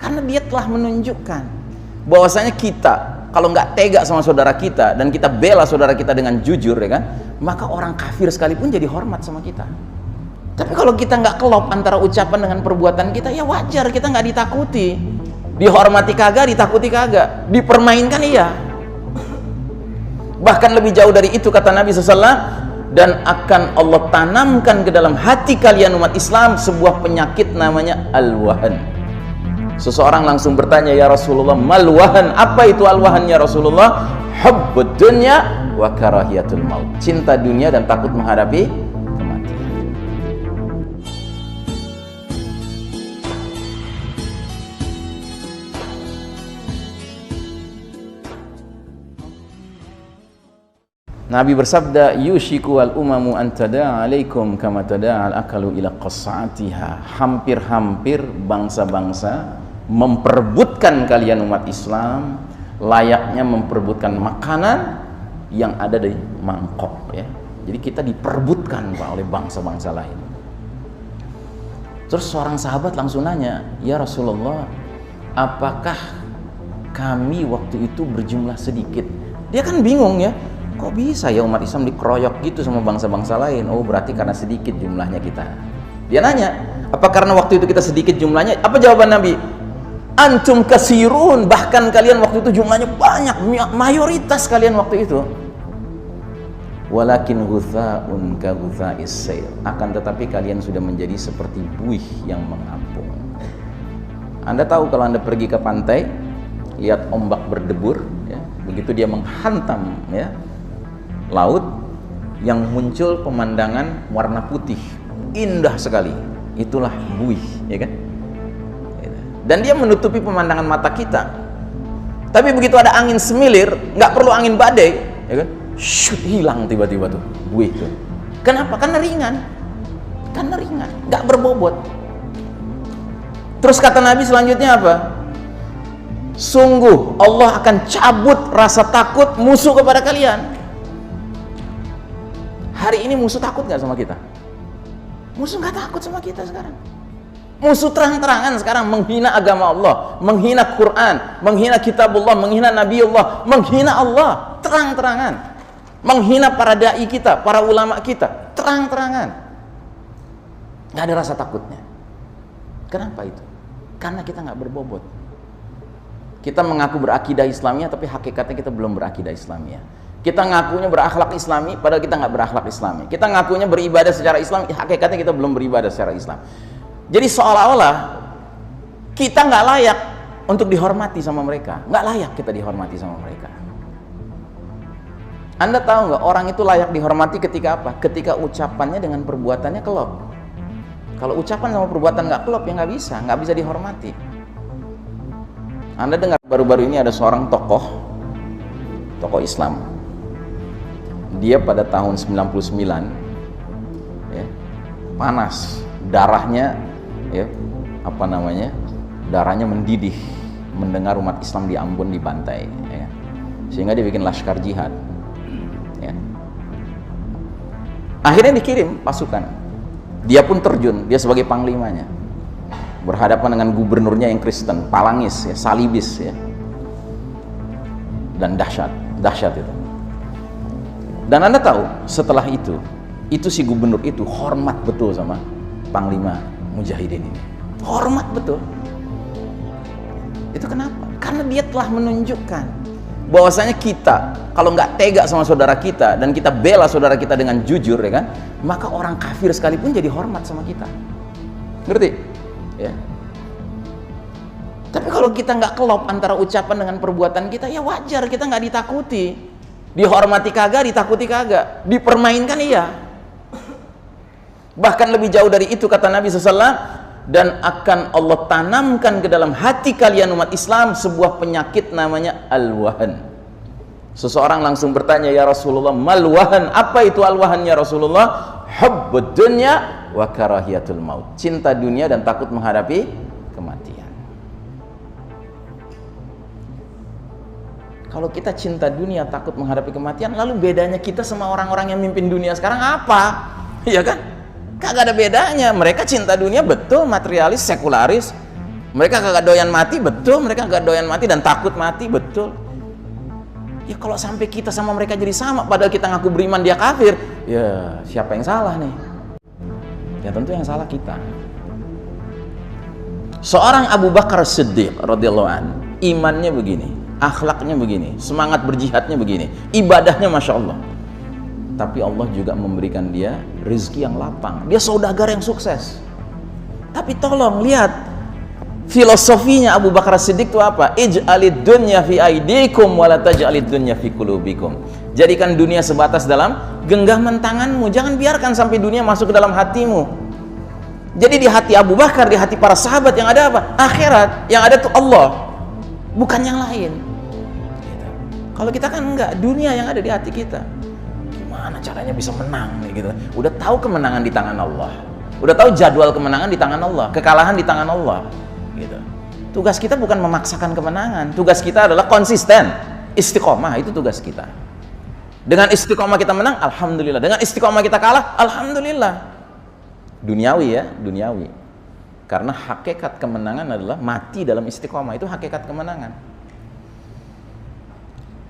Karena dia telah menunjukkan bahwasanya kita kalau nggak tega sama saudara kita dan kita bela saudara kita dengan jujur, ya kan, maka orang kafir sekalipun jadi hormat sama kita. Tapi kalau kita nggak kelop antara ucapan dengan perbuatan kita, ya wajar kita nggak ditakuti. Dihormati kagak, ditakuti kagak, dipermainkan iya. Bahkan lebih jauh dari itu kata Nabi SAW, dan akan Allah tanamkan ke dalam hati kalian umat Islam sebuah penyakit namanya al-wahan. Seseorang langsung bertanya, ya Rasulullah, mal-wahan, apa itu al-wahan ya Rasulullah? Hubbud dunya wa karahiyatul maut, cinta dunia dan takut menghadapi kematian. Nabi bersabda, yushiku al umamu an tada'a alaikum kama tada'al akalu ila qas'atiha. Hampir-hampir bangsa-bangsa memperebutkan kalian umat Islam layaknya memperebutkan makanan yang ada di mangkok, ya. Jadi kita diperebutkan Pak oleh bangsa-bangsa lain. Terus seorang sahabat langsung nanya, ya Rasulullah, apakah kami waktu itu berjumlah sedikit? Dia kan bingung, ya, kok bisa ya umat Islam dikeroyok gitu sama bangsa-bangsa lain? Oh, berarti karena sedikit jumlahnya kita. Dia nanya, apa karena waktu itu kita sedikit jumlahnya? Apa jawaban Nabi? Antum kasirun, bahkan kalian waktu itu jumlahnya banyak, mayoritas kalian waktu itu. Walakin ghutha'un ka ghutha'is sail, akan tetapi kalian sudah menjadi seperti buih yang mengapung. Anda tahu kalau Anda pergi ke pantai, lihat ombak berdebur, ya, begitu dia menghantam, ya, laut, yang muncul pemandangan warna putih, indah sekali, itulah buih, ya kan? Dan dia menutupi pemandangan mata kita. Tapi begitu ada angin semilir, nggak perlu angin badai, ya kan? Shoot, hilang tiba-tiba tuh buih tuh. Kenapa? Karena ringan, nggak berbobot. Terus kata Nabi selanjutnya apa? Sungguh Allah akan cabut rasa takut musuh kepada kalian. Hari ini musuh takut nggak sama kita? Musuh nggak takut sama kita sekarang. Musuh terang-terangan sekarang menghina agama Allah, menghina Quran, menghina kitabullah, menghina Nabiullah, menghina Allah terang-terangan, menghina para dai kita, para ulama kita terang-terangan. Nggak ada rasa takutnya. Kenapa itu? Karena kita nggak berbobot. Kita mengaku berakidah Islamiyah, tapi hakikatnya kita belum berakidah Islamiyah. Kita ngakunya berakhlak Islami, padahal kita nggak berakhlak Islami. Kita ngakunya beribadah secara Islam, hakikatnya kita belum beribadah secara Islam. Jadi seolah-olah kita nggak layak untuk dihormati sama mereka, nggak layak kita dihormati sama mereka. Anda tahu nggak, orang itu layak dihormati ketika apa? Ketika ucapannya dengan perbuatannya kelop. Kalau ucapan sama perbuatan nggak kelop, ya nggak bisa dihormati. Anda dengar baru-baru ini ada seorang tokoh Islam. Dia pada tahun 99, ya, panas, darahnya, ya, darahnya mendidih mendengar umat Islam di Ambon dibantai, ya. Sehingga dia bikin laskar jihad, ya. Akhirnya dikirim pasukan, dia pun terjun, dia sebagai panglimanya, berhadapan dengan gubernurnya yang Kristen, Palangis, ya, salibis, ya. Dan dahsyat itu. Dan Anda tahu setelah itu si gubernur itu hormat betul sama panglima mujahidin ini, hormat betul. Itu kenapa? Karena dia telah menunjukkan bahwasanya kita kalau nggak tega sama saudara kita dan kita bela saudara kita dengan jujur, ya kan, maka orang kafir sekalipun jadi hormat sama kita. Ngerti? Ya. Tapi kalau kita nggak kelop antara ucapan dengan perbuatan kita, ya wajar kita nggak ditakuti. Dihormati kagak, ditakuti kagak, dipermainkan iya. Bahkan lebih jauh dari itu kata Nabi SAW, dan akan Allah tanamkan ke dalam hati kalian umat Islam sebuah penyakit namanya al-wahan. Seseorang langsung bertanya, ya Rasulullah, mal-wahan, apa itu al-wahan ya Rasulullah? Hubbud dunya wa karahiyatul maut, cinta dunia dan takut menghadapi kematian. Kalau kita cinta dunia, takut menghadapi kematian, lalu bedanya kita sama orang-orang yang mimpin dunia sekarang apa? Iya kan? Kagak ada bedanya. Mereka cinta dunia betul, materialis, sekularis, Mereka kagak doyan mati, betul. Mereka kagak doyan mati dan takut mati, betul. Ya kalau sampai kita sama mereka jadi sama, padahal kita ngaku beriman, dia kafir, ya siapa yang salah nih? Ya tentu yang salah kita. Seorang Abu Bakar Siddiq radhiyallahu an, imannya begini, akhlaknya begini, semangat berjihadnya begini, ibadahnya Masya Allah. Tapi Allah juga memberikan dia rezeki yang lapang. Dia saudagar yang sukses. Tapi tolong lihat filosofinya Abu Bakar Siddiq itu apa? Ij'alid dunya fi aidikum wa la taj'alid dunya fi qulubikum. Jadikan dunia sebatas dalam genggaman tanganmu, jangan biarkan sampai dunia masuk ke dalam hatimu. Jadi di hati Abu Bakar, di hati para sahabat yang ada apa? Akhirat, yang ada tuh Allah, bukan yang lain. Gitu. Kalau kita kan enggak, dunia yang ada di hati kita. Gimana caranya bisa menang nih gitu? Udah tahu kemenangan di tangan Allah, udah tahu jadwal kemenangan di tangan Allah, kekalahan di tangan Allah. Gitu. Tugas kita bukan memaksakan kemenangan, tugas kita adalah konsisten, istiqomah, itu tugas kita. Dengan istiqomah kita menang, alhamdulillah. Dengan istiqomah kita kalah, alhamdulillah. Duniawi ya, duniawi. Karena hakikat kemenangan adalah mati dalam istiqomah, itu hakikat kemenangan.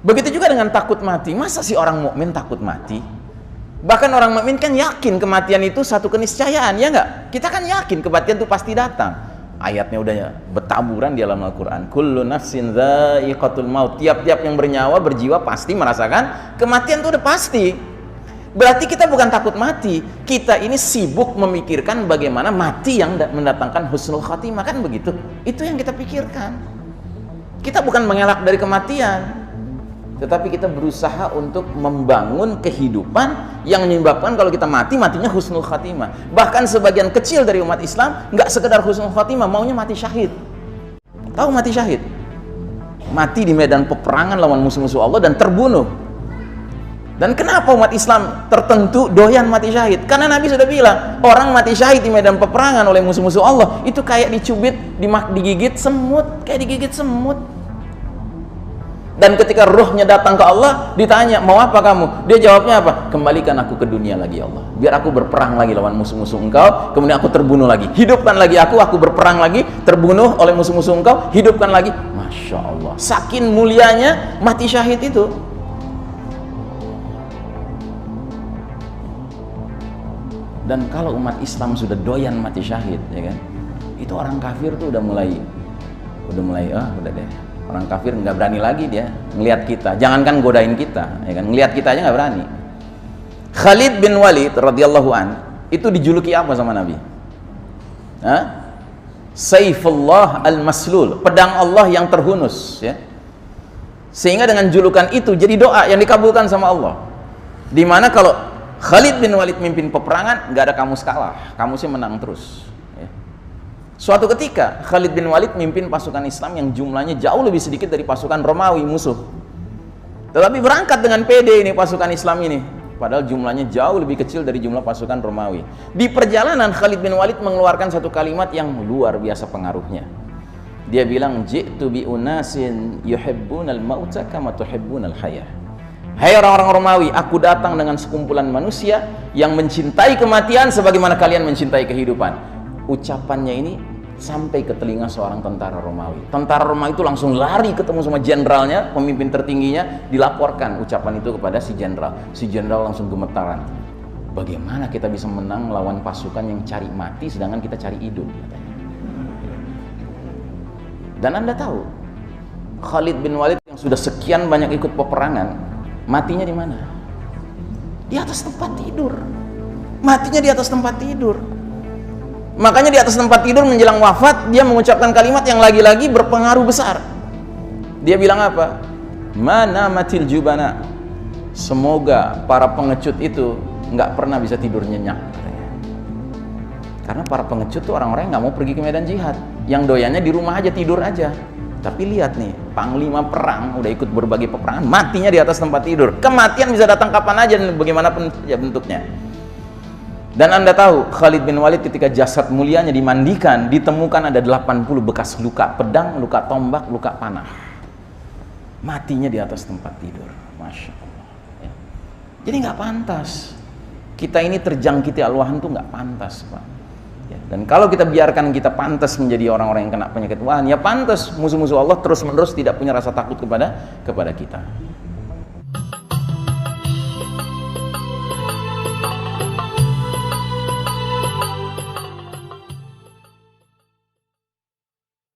Begitu juga dengan takut mati. Masa sih orang mukmin takut mati? Bahkan orang mukmin kan yakin kematian itu satu keniscayaan, ya enggak? Kita kan yakin kematian itu pasti datang. Ayatnya udah bertaburan di dalam Al-Quran. Kullu nafsin dha'iqatul maut. Tiap-tiap yang bernyawa, berjiwa pasti merasakan kematian itu udah pasti. Berarti kita bukan takut mati, kita ini sibuk memikirkan bagaimana mati yang mendatangkan husnul khatimah, kan begitu? Itu yang kita pikirkan. Kita bukan mengelak dari kematian, tetapi kita berusaha untuk membangun kehidupan yang menyebabkan kalau kita mati, matinya husnul khatimah. Bahkan sebagian kecil dari umat Islam nggak sekedar husnul khatimah, maunya mati syahid. Tahu mati syahid? Mati di medan peperangan lawan musuh-musuh Allah dan terbunuh. Dan kenapa umat Islam tertentu doyan mati syahid? Karena Nabi sudah bilang, orang mati syahid di medan peperangan oleh musuh-musuh Allah itu kayak dicubit, digigit semut, kayak digigit semut. Dan ketika ruhnya datang ke Allah, ditanya, mau apa kamu? Dia jawabnya apa? Kembalikan aku ke dunia lagi ya Allah, biar aku berperang lagi lawan musuh-musuh engkau, kemudian aku terbunuh lagi. Hidupkan lagi aku berperang lagi, terbunuh oleh musuh-musuh engkau, hidupkan lagi. Masya Allah, saking mulianya mati syahid itu. Dan kalau umat Islam sudah doyan mati syahid, ya kan, itu orang kafir tuh udah mulai udah deh, orang kafir nggak berani lagi dia ngelihat kita, jangankan godain kita, ya kan, ngelihat kita aja nggak berani. Khalid bin Walid radhiyallahu an itu dijuluki apa sama Nabi? Saifullah al-maslul, pedang Allah yang terhunus, ya. Sehingga dengan julukan itu jadi doa yang dikabulkan sama Allah. Dimana kalau Khalid bin Walid mimpin peperangan, nggak ada kamus kalah, kamusnya menang terus. Ya. Suatu ketika Khalid bin Walid mimpin pasukan Islam yang jumlahnya jauh lebih sedikit dari pasukan Romawi musuh. Tetapi berangkat dengan PD ini pasukan Islam ini, padahal jumlahnya jauh lebih kecil dari jumlah pasukan Romawi. Di perjalanan Khalid bin Walid mengeluarkan satu kalimat yang luar biasa pengaruhnya. Dia bilang, ji'tu bi unasin yuhibbunal mauta kama tuhibbunal hayah. Hai orang-orang Romawi, aku datang dengan sekumpulan manusia yang mencintai kematian sebagaimana kalian mencintai kehidupan. Ucapannya ini sampai ke telinga seorang tentara Romawi. Tentara Romawi itu langsung lari ketemu sama jenderalnya, pemimpin tertingginya, dilaporkan ucapan itu kepada si jenderal. Si jenderal langsung gemetaran. Bagaimana kita bisa menang melawan pasukan yang cari mati sedangkan kita cari hidup? Dan Anda tahu, Khalid bin Walid yang sudah sekian banyak ikut peperangan, matinya di mana? Di atas tempat tidur. Matinya di atas tempat tidur. Makanya di atas tempat tidur menjelang wafat dia mengucapkan kalimat yang lagi-lagi berpengaruh besar. Dia bilang apa? Mana matil jubana. Semoga para pengecut itu nggak pernah bisa tidur nyenyak. Karena para pengecut tuh orang-orang yang nggak mau pergi ke medan jihad, yang doyannya di rumah aja, tidur aja. Tapi lihat nih, panglima perang udah ikut berbagai peperangan, matinya di atas tempat tidur. Kematian bisa datang kapan aja dan bagaimanapun ya bentuknya. Dan Anda tahu, Khalid bin Walid ketika jasad mulianya dimandikan, ditemukan ada 80 bekas luka pedang, luka tombak, luka panah. Matinya di atas tempat tidur. Masya Allah. Ya. Jadi nggak pantas. Kita ini terjangkiti al-wahan tuh nggak pantas, Pak. Ya, dan kalau kita biarkan kita pantas menjadi orang-orang yang kena penyakit wahan, ya pantas musuh-musuh Allah terus-menerus tidak punya rasa takut kepada kita.